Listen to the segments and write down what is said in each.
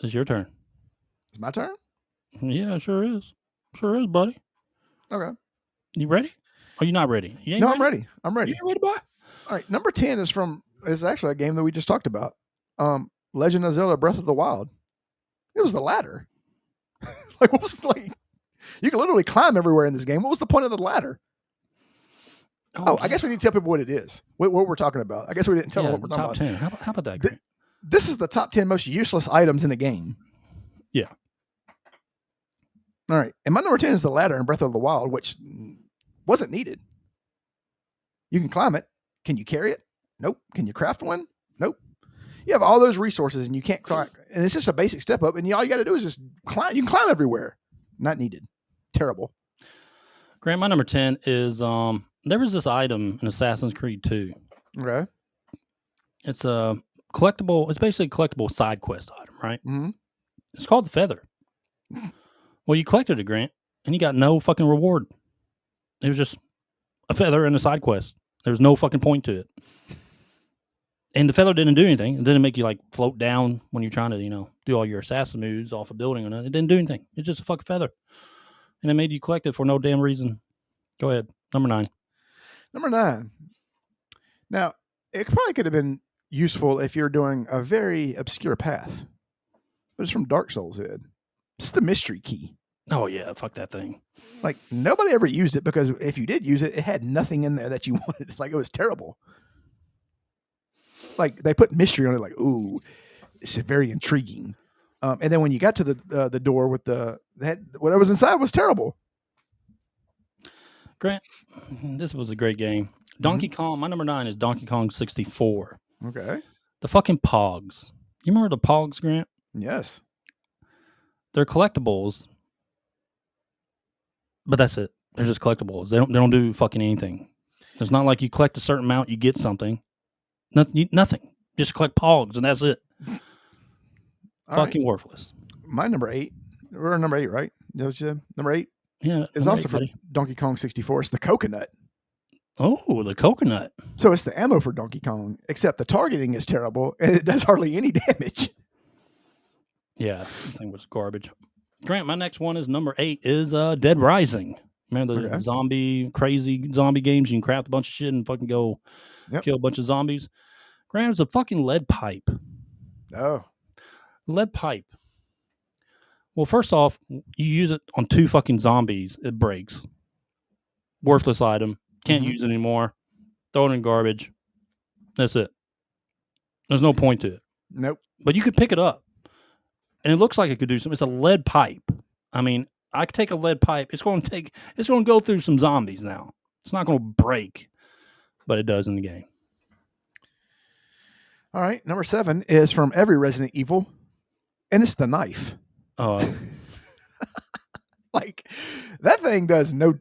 It's your turn. It's my turn? Yeah, sure is. Sure is, buddy. Okay. You ready? Are you not ready? You ain't No, ready? I'm ready. I'm ready. You ain't ready, boy? All right. Number 10 is actually a game that we just talked about. Legend of Zelda Breath of the Wild. It was the ladder. Like, what was like? You can literally climb everywhere in this game. What was the point of the ladder? Oh, I guess we need to tell people what it is, what we're talking about. I guess we didn't tell them what we're talking top about. 10. How about that, Grant? This is the top 10 most useless items in a game. Yeah. All right. And my number 10 is the ladder in Breath of the Wild, which wasn't needed. You can climb it. Can you carry it? Nope. Can you craft one? Nope. You have all those resources and you can't climb. And it's just a basic step up. And all you got to do is just climb. You can climb everywhere. Not needed. Terrible. Grant, my number 10 is there was this item in Assassin's Creed 2. Okay. It's a collectible. It's basically a collectible side quest item, right? Mm-hmm. It's called the feather. Well, you collected it, Grant, and you got no fucking reward. It was just a feather and a side quest. There was no fucking point to it. And the feather didn't do anything. It didn't make you like float down when you're trying to, do all your assassin moves off a building or nothing. It didn't do anything. It's just a fucking feather. And it made you collect it for no damn reason. Go ahead. Number 9. Number 9. Now, it probably could have been useful if you're doing a very obscure path. But it's from Dark Souls, Ed. It's the mystery key. Oh, yeah. Fuck that thing. Like, nobody ever used it because if you did use it, it had nothing in there that you wanted. Like, it was terrible. Like, they put mystery on it, like, ooh, it's very intriguing. And then when you got to the door with whatever was inside was terrible. Grant, this was a great game. Donkey Kong, my number 9 is Donkey Kong 64. Okay. The fucking Pogs. You remember the Pogs, Grant? Yes. They're collectibles, but that's it. They're just collectibles. They don't do fucking anything. It's not like you collect a certain amount, you get something. Nothing. Just collect Pogs, and that's it. Fucking worthless. My number 8. We're number 8, right? You know what you said? Number 8? Yeah. It's also for Donkey Kong 64. It's the coconut. Oh, the coconut. So it's the ammo for Donkey Kong, except the targeting is terrible, and it does hardly any damage. Yeah, that thing was garbage. Grant, my next one is number 8 is Dead Rising. Remember the crazy zombie games? You can craft a bunch of shit and fucking go kill a bunch of zombies. Grant, it's a fucking lead pipe. Oh. Lead pipe. Well, first off, you use it on 2 fucking zombies, it breaks. Worthless item. Can't use it anymore. Throw it in garbage. That's it. There's no point to it. Nope. But you could pick it up. And it looks like it could do something. It's a lead pipe. I mean, I could take a lead pipe. It's going to go through some zombies now. It's not going to break, but it does in the game. All right. Number 7 is from every Resident Evil, and it's the knife. Like, that thing does zero.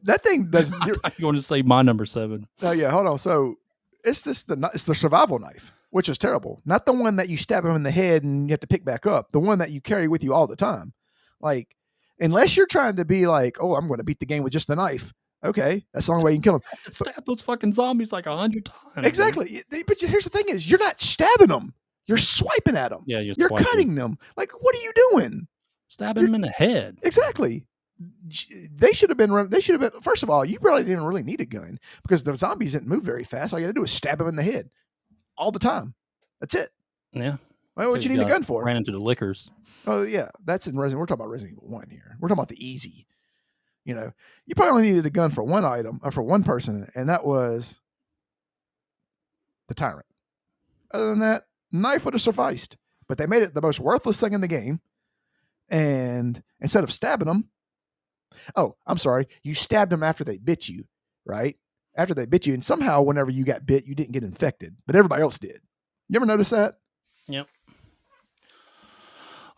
I'm going to say my number 7. Oh, yeah. Hold on. So it's the survival knife, which is terrible. Not the one that you stab him in the head and you have to pick back up. The one that you carry with you all the time. Like, unless you're trying to be like, oh, I'm going to beat the game with just the knife. Okay, that's the only way you can kill them. Stab those fucking zombies like 100 times. Exactly. But here's the thing is, you're not stabbing them. You're swiping at them. Yeah, you're cutting them. Like, what are you doing? Stabbing them in the head. Exactly. They should have been. First of all, you probably didn't really need a gun because the zombies didn't move very fast. All you got to do is stab them in the head all the time. That's it. Yeah. Well, what you need a gun for? Ran into the liquors. Oh yeah, that's in Resident. We're talking about Resident Evil 1 here. We're talking about the easy. You probably only needed a gun for one item or for one person, and that was the tyrant. Other than that, knife would have sufficed. But they made it the most worthless thing in the game. And instead of stabbing them, I'm sorry, you stabbed them after they bit you, right? After they bit you, and somehow whenever you got bit, you didn't get infected, but everybody else did. You ever notice that? Yep.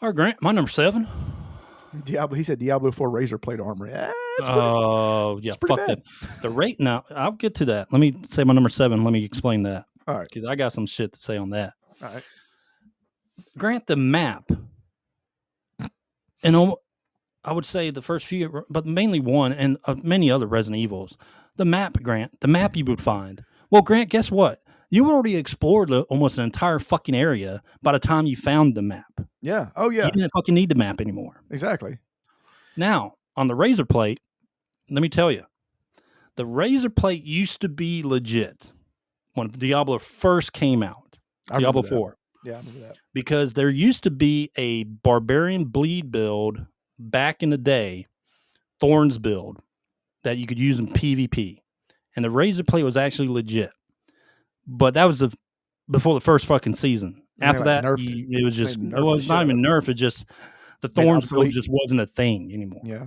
All right, Grant, my number 7. Diablo. He said Diablo 4 razor plate armor. Oh, yeah, fuck that. The rate. Now, I'll get to that. Let me say my number 7. Let me explain that. All right. Because I got some shit to say on that. All right. Grant, the map. And I would say the first few, but mainly 1 and many other Resident Evils. The map, Grant. The map you would find. Well, Grant, guess what? You already explored almost an entire fucking area by the time you found the map. Yeah. Oh yeah. You didn't fucking need the map anymore. Exactly. Now, on the razor plate, let me tell you, the razor plate used to be legit when Diablo first came out. Diablo 4. Yeah, I remember that. Because there used to be a barbarian bleed build back in the day, Thorns build, that you could use in PvP. And the razor plate was actually legit. But that was before the first fucking season. After that, it was just, it was not even nerf. It just, the Thorns build just wasn't a thing anymore. Yeah.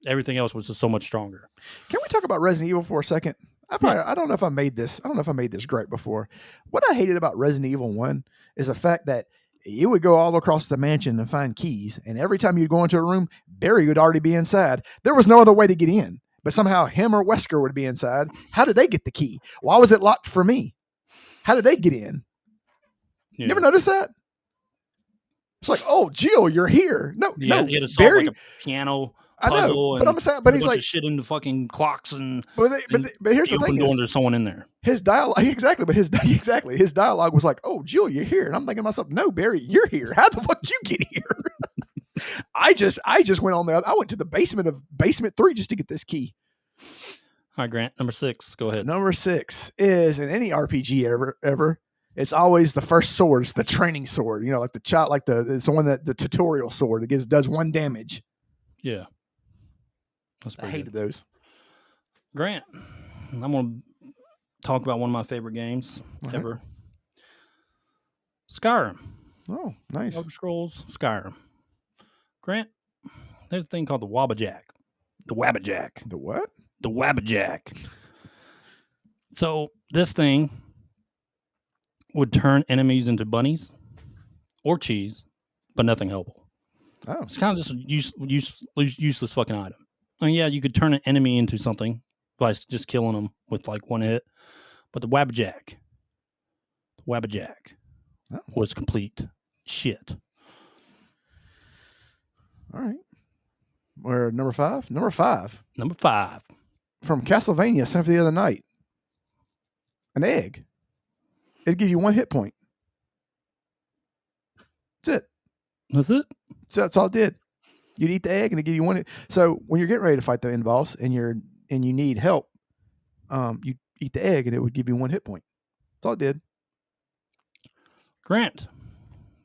Everything else was just so much stronger. Can we talk about Resident Evil for a second? I don't know if I made this. I don't know if I made this great before. What I hated about Resident Evil 1 is the fact that you would go all across the mansion and find keys, and every time you'd go into a room, Barry would already be inside. There was no other way to get in, but somehow him or Wesker would be inside. How did they get the key? Why was it locked for me? How did they get in? Yeah. You never noticed that? It's like, oh, Jill, you're here. No, yeah, he had to solve Barry, like a piano. I know, but I'm saying, but he's like shit into fucking clocks and. But here's the thing: there's someone in there. His dialogue, exactly. But his dialogue was like, "Oh, Jill, you're here," and I'm thinking to myself, "No, Barry, you're here. How the fuck did you get here?" I just went on there. I went to the basement 3 just to get this key. All right, Grant, number 6. Go ahead. Number 6 is in any RPG ever. It's always the first sword. It's the training sword. You know, like it's the one that the tutorial sword. It does 1 damage. Yeah. I hated those. Grant, I'm going to talk about one of my favorite games ever. Skyrim. Oh, nice. Elder Scrolls, Skyrim. Grant, there's a thing called the Wabbajack. The Wabbajack. The what? The Wabbajack. So this thing would turn enemies into bunnies or cheese, but nothing helpful. Oh. It's kind of just a useless fucking item. I mean, yeah, you could turn an enemy into something by just killing them with like 1 hit, but the Wabbajack was complete shit. All right. We're number 5? Number 5. Number 5. From Castlevania Symphony of the Night. An egg. It'd give you 1 hit point. That's it. That's it? So that's all it did. You'd eat the egg and it'd give you 1 hit. So when you're getting ready to fight the end boss and you need help, you eat the egg and it would give you 1 hit point. That's all it did. Grant,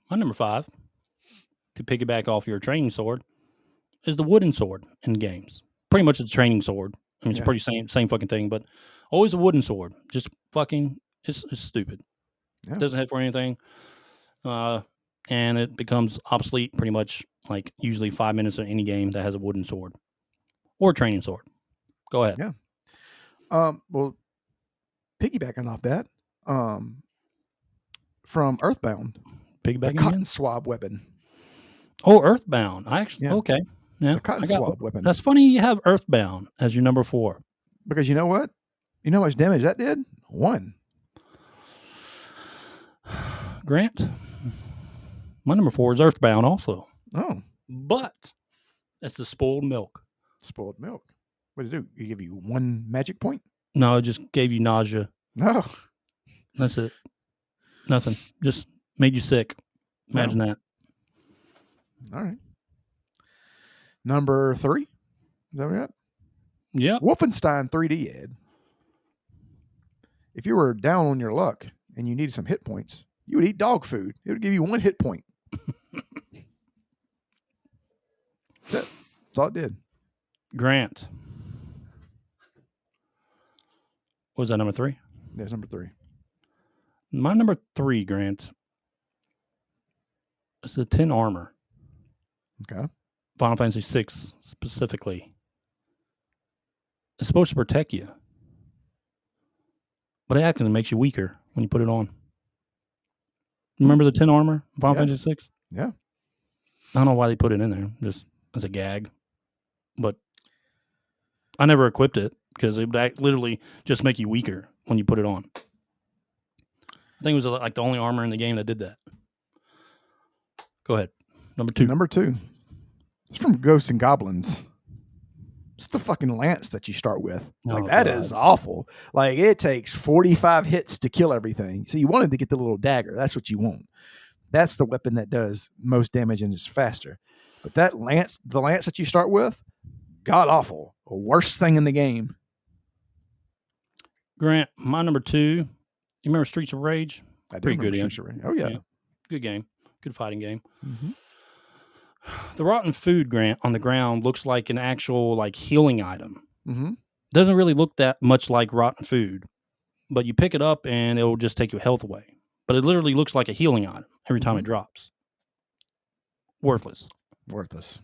my number 5, to piggyback off your training sword, is the wooden sword in games. Pretty much it's a training sword. I mean, it's pretty same fucking thing, but always a wooden sword. Just fucking, it's stupid. Yeah. It doesn't hit for anything. And it becomes obsolete pretty much like usually 5 minutes of any game that has a wooden sword or a training sword. Go ahead. Yeah. Well, piggybacking off that, from Earthbound, the cotton swab weapon. Oh, Earthbound. Okay. Yeah. The cotton swab weapon. That's funny you have Earthbound as your number 4. Because you know what? You know how much damage that did? 1. Grant, my number 4 is Earthbound also. Oh. But that's the spoiled milk. Spoiled milk. What did it do? It give you 1 magic point? No, it just gave you nausea. No. That's it. Nothing. Just made you sick. Imagine that. All right. Number 3? Is that what we got? Yeah. Wolfenstein 3D, Ed. If you were down on your luck and you needed some hit points, you would eat dog food. It would give you 1 hit point. That's it. That's all it did. Grant. What was that, number 3? That's number 3. My number 3, Grant, is the 10 armor. Okay. Final Fantasy 6 specifically. It's supposed to protect you, but it actually makes you weaker when you put it on. Remember the 10 armor in Final Fantasy 6? Yeah. I don't know why they put it in there, just as a gag, but I never equipped it because it would literally just make you weaker when you put it on. I think it was like the only armor in the game that did that. Go ahead. Number 2. Number 2. It's from Ghosts and Goblins. It's the fucking lance that you start with. Like Oh, that God. is awful. Like it takes 45 hits to kill everything. So you wanted to get the little dagger. That's what you want. That's the weapon that does most damage and is faster. But that lance, the lance that you start with, god awful. Worst thing in the game. Grant, my number 2. You remember Streets of Rage? I do Pretty remember good. Streets of Rage. Oh yeah. Good game. Good fighting game. Mm-hmm. The rotten food, Grant, on the ground looks like an actual like healing item. Mm-hmm. Doesn't really look that much like rotten food, but you pick it up and it will just take your health away. But it literally looks like a healing item every time it drops. Worthless. Worthless.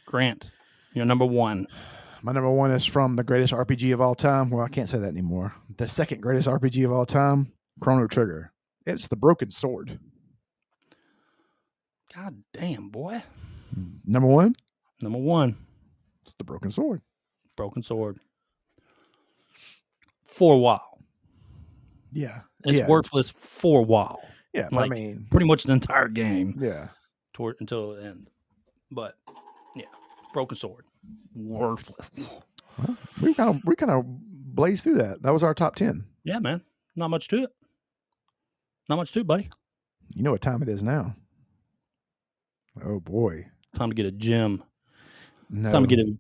Grant, you're number 1. My number 1 is from the greatest RPG of all time. Well, I can't say that anymore. The second greatest RPG of all time, Chrono Trigger. It's the broken sword. God damn, boy. Number 1? Number 1. It's the broken sword. Broken sword. For a while. Yeah. It's worthless for a while. Yeah, like, I mean, pretty much the entire game. Yeah. Until the end. But yeah, broken sword. Worthless. Well, we kind of blazed through that. That was our top 10. Yeah, man. Not much to it. Not much to it, buddy. You know what time it is now. Oh boy. Time to get a gym. No. It's time to get a